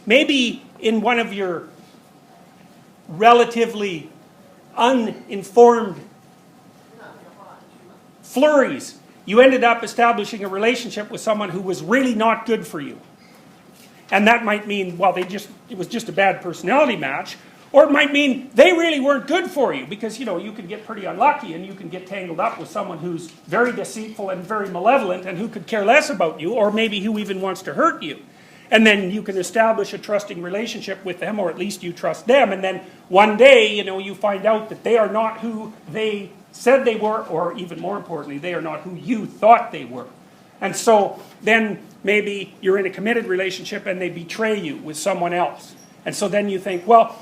Maybe in one of your relatively uninformed flurries, you ended up establishing a relationship with someone who was really not good for you. And that might mean, well, it was just a bad personality match. Or it might mean they really weren't good for you because, you can get pretty unlucky and you can get tangled up with someone who's very deceitful and very malevolent and who could care less about you, or maybe who even wants to hurt you. And then you can establish a trusting relationship with them, or at least you trust them. And then one day, you find out that they are not who they said they were, or even more importantly, they are not who you thought they were. And so then maybe you're in a committed relationship and they betray you with someone else. And so then you think, well,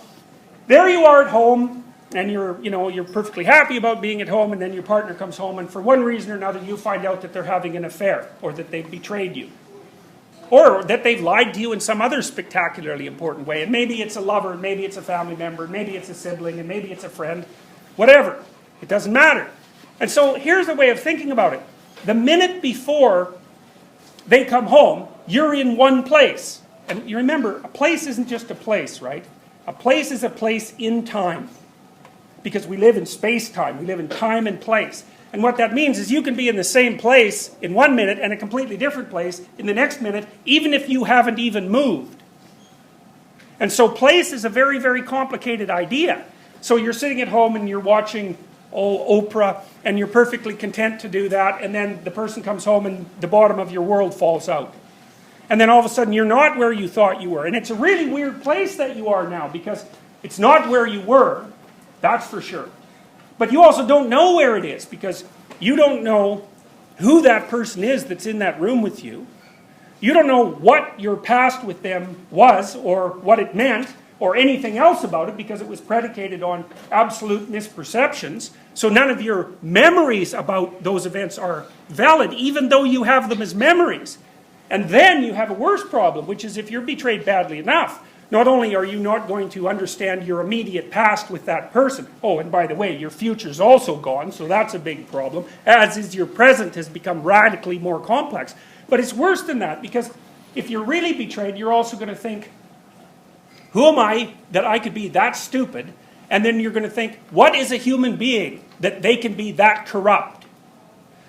there you are at home, and you're perfectly happy about being at home, and then your partner comes home, and for one reason or another, you find out that they're having an affair, or that they've betrayed you, or that they've lied to you in some other spectacularly important way. And maybe it's a lover, and maybe it's a family member, and maybe it's a sibling, and maybe it's a friend, whatever. It doesn't matter. And so here's a way of thinking about it. The minute before they come home, you're in one place. And you remember, a place isn't just a place, right? A place is a place in time. Because we live in space-time. We live in time and place. And what that means is you can be in the same place in 1 minute and a completely different place in the next minute, even if you haven't even moved. And so place is a very, very complicated idea. So you're sitting at home and you're watching Oprah, and you're perfectly content to do that, and then the person comes home and the bottom of your world falls out. And then all of a sudden you're not where you thought you were. And it's a really weird place that you are now, because it's not where you were, that's for sure. But you also don't know where it is, because you don't know who that person is that's in that room with you. You don't know what your past with them was, or what it meant, or anything else about it, because it was predicated on absolute misperceptions. So none of your memories about those events are valid, even though you have them as memories. And then you have a worse problem, which is if you're betrayed badly enough, not only are you not going to understand your immediate past with that person, oh, and by the way, your future's also gone, so that's a big problem, as is your present has become radically more complex. But it's worse than that, because if you're really betrayed, you're also going to think, who am I that I could be that stupid? And then you're going to think, what is a human being that they can be that corrupt?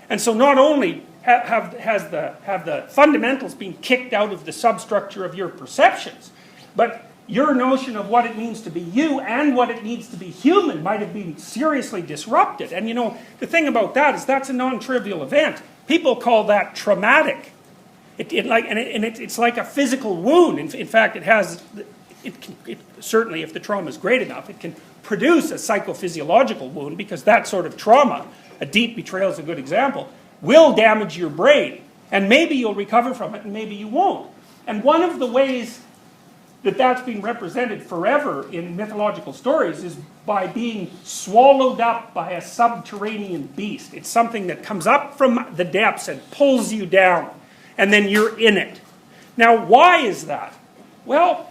And so not only have the fundamentals been kicked out of the substructure of your perceptions, but your notion of what it means to be you and what it means to be human might have been seriously disrupted. And the thing about that is that's a non-trivial event. People call that traumatic. It's like a physical wound. In fact, it certainly, if the trauma is great enough, it can produce a psychophysiological wound, because that sort of trauma, a deep betrayal is a good example, will damage your brain. And maybe you'll recover from it, and maybe you won't. And one of the ways that that's been represented forever in mythological stories is by being swallowed up by a subterranean beast. It's something that comes up from the depths and pulls you down, and then you're in it. Now, why is that? Well,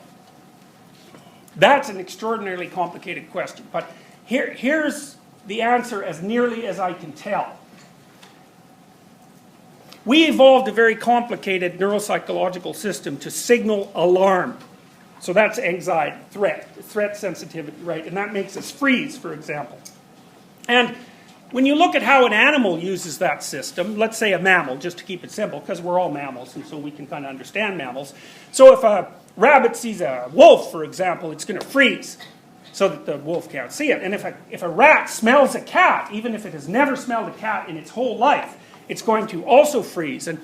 that's an extraordinarily complicated question, but here's the answer as nearly as I can tell. We evolved a very complicated neuropsychological system to signal alarm. So that's anxiety, threat sensitivity, right? And that makes us freeze, for example. And when you look at how an animal uses that system, let's say a mammal, just to keep it simple, because we're all mammals, and so we can kind of understand mammals. So if a rabbit sees a wolf, for example, it's going to freeze so that the wolf can't see it. And if a rat smells a cat, even if it has never smelled a cat in its whole life, it's going to also freeze. And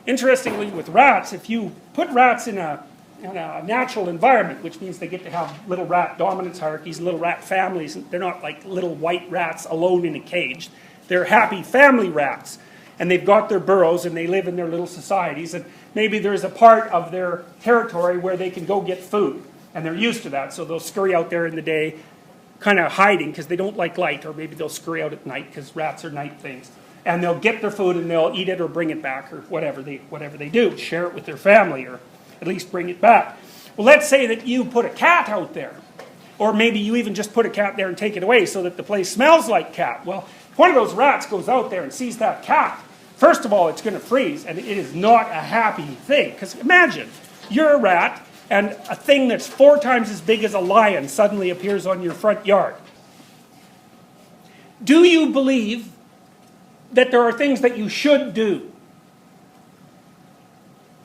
interestingly, with rats, if you put rats in a natural environment, which means they get to have little rat dominance hierarchies, little rat families, and they're not like little white rats alone in a cage. They're happy family rats. And they've got their burrows and they live in their little societies, and maybe there's a part of their territory where they can go get food. And they're used to that, so they'll scurry out there in the day, kind of hiding because they don't like light, or maybe they'll scurry out at night because rats are night things. And they'll get their food and they'll eat it or bring it back, or whatever they do, share it with their family, or at least bring it back. Well, let's say that you put a cat out there, or maybe you even just put a cat there and take it away so that the place smells like cat. Well, if one of those rats goes out there and sees that cat, first of all, it's going to freeze, and it is not a happy thing. Because imagine, you're a rat, and a thing that's 4 times as big as a lion suddenly appears on your front yard. Do you believe that there are things that you should do?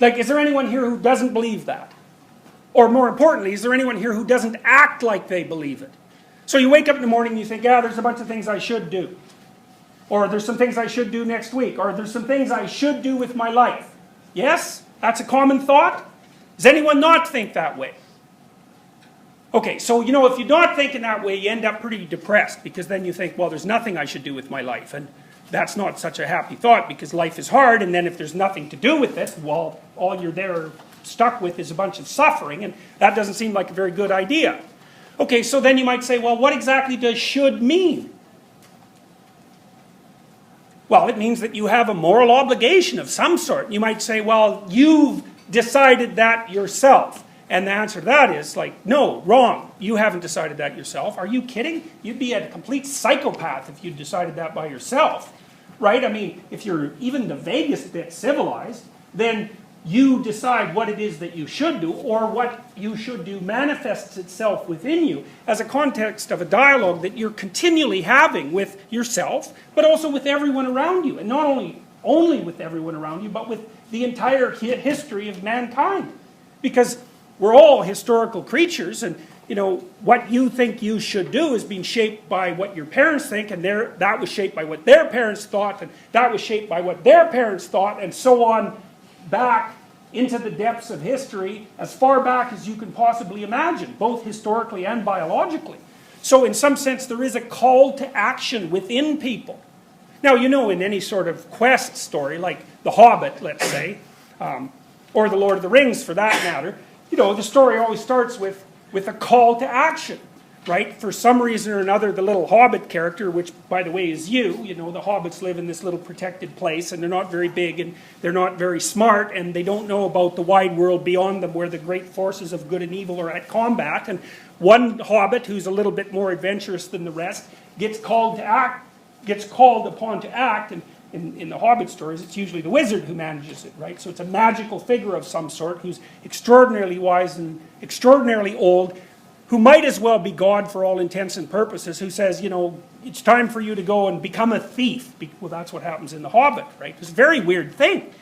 Like, is there anyone here who doesn't believe that? Or more importantly, is there anyone here who doesn't act like they believe it? So you wake up in the morning and you think, yeah, there's a bunch of things I should do. Or there's some things I should do next week. Or there's some things I should do with my life. Yes? That's a common thought? Does anyone not think that way? Okay, so if you're not thinking that way, you end up pretty depressed, because then you think, well, there's nothing I should do with my life. And that's not such a happy thought, because life is hard, and then if there's nothing to do with it, well, all you're there stuck with is a bunch of suffering, and that doesn't seem like a very good idea. Okay, so then you might say, well, what exactly does should mean? Well, it means that you have a moral obligation of some sort. You might say, well, you've decided that yourself. And the answer to that is, like, no, wrong. You haven't decided that yourself. Are you kidding? You'd be a complete psychopath if you decided that by yourself. Right? I mean, if you're even the vaguest bit civilized, then you decide what it is that you should do, or what you should do manifests itself within you as a context of a dialogue that you're continually having with yourself, but also with everyone around you. And not only with everyone around you, but with the entire history of mankind. Because we're all historical creatures, and what you think you should do is being shaped by what your parents think, and that was shaped by what their parents thought, and that was shaped by what their parents thought, and so on back into the depths of history, as far back as you can possibly imagine, both historically and biologically. So in some sense, there is a call to action within people. Now, in any sort of quest story, like The Hobbit, let's say, or The Lord of the Rings for that matter, the story always starts with a call to action, right? For some reason or another, the little hobbit character, which, by the way, is you, the hobbits live in this little protected place, and they're not very big, and they're not very smart, and they don't know about the wide world beyond them, where the great forces of good and evil are at combat. And one hobbit, who's a little bit more adventurous than the rest, gets called upon to act, and in the Hobbit stories, it's usually the wizard who manages it, right? So it's a magical figure of some sort who's extraordinarily wise and extraordinarily old, who might as well be God for all intents and purposes, who says, it's time for you to go and become a thief. Well, that's what happens in The Hobbit, right? It's a very weird thing.